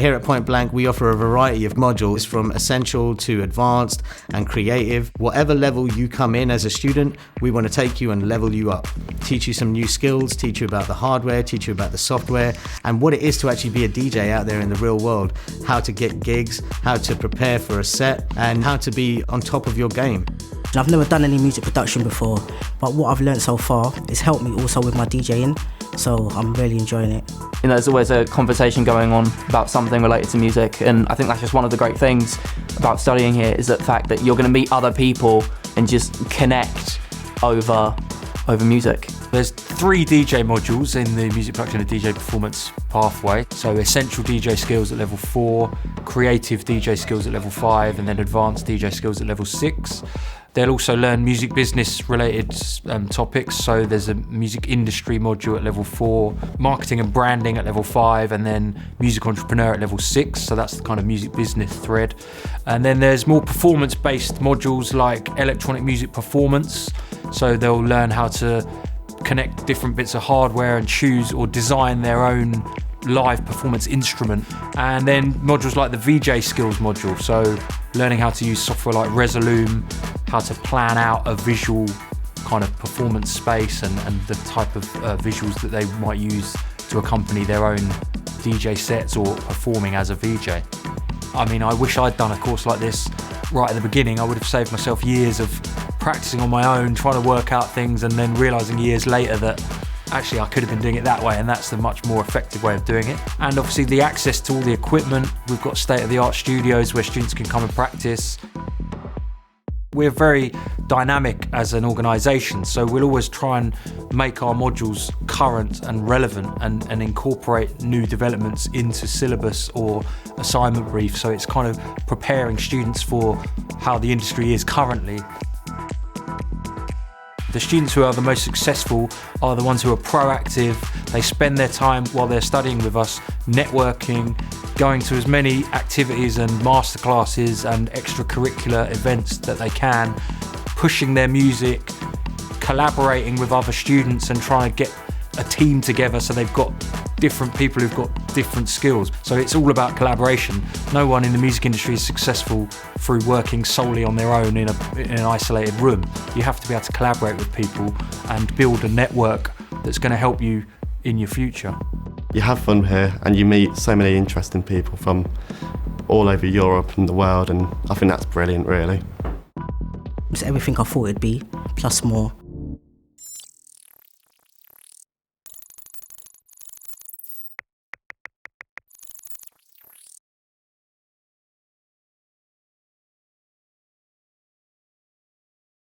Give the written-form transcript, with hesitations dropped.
Here at Point Blank, we offer a variety of modules from essential to advanced and creative. Whatever level you come in as a student, we want to take you and level you up. Teach you some new skills, teach you about the hardware, teach you about the software, and what it is to actually be a DJ out there in the real world. How to get gigs, how to prepare for a set, and how to be on top of your game. I've never done any music production before, but what I've learned so far has helped me also with my DJing, so I'm really enjoying it. You know, there's always a conversation going on about something related to music, and I think that's just one of the great things about studying here, is the fact that you're going to meet other people and just connect over music. There's 3 DJ modules in the music production and DJ performance pathway. So essential DJ skills at level 4, creative DJ skills at level 5, and then advanced DJ skills at level 6. They'll also learn music business related topics. So there's a music industry module at level 4, marketing and branding at level 5, and then music entrepreneur at level 6. So that's the kind of music business thread. And then there's more performance-based modules like electronic music performance. So they'll learn how to connect different bits of hardware and choose or design their own live performance instrument. And then modules like the VJ skills module, so learning how to use software like Resolume, how to plan out a visual kind of performance space and the type of visuals that they might use to accompany their own DJ sets or performing as a VJ. I mean, I wish I'd done a course like this right at the beginning. I would have saved myself years of practicing on my own, trying to work out things, and then realising years later that actually I could have been doing it that way, and that's the much more effective way of doing it. And obviously the access to all the equipment. We've got state-of-the-art studios where students can come and practice. We're very dynamic as an organisation, so we'll always try and make our modules current and relevant and incorporate new developments into syllabus or assignment brief, so it's kind of preparing students for how the industry is currently. The students who are the most successful are the ones who are proactive. They spend their time while they're studying with us networking, going to as many activities and masterclasses and extracurricular events that they can, pushing their music, collaborating with other students and trying to get a team together so they've got different people who've got different skills. So it's all about collaboration. No one in the music industry is successful through working solely on their own in an isolated room. You have to be able to collaborate with people and build a network that's going to help you in your future. You have fun here and you meet so many interesting people from all over Europe and the world, and I think that's brilliant, really. It's everything I thought it'd be, plus more.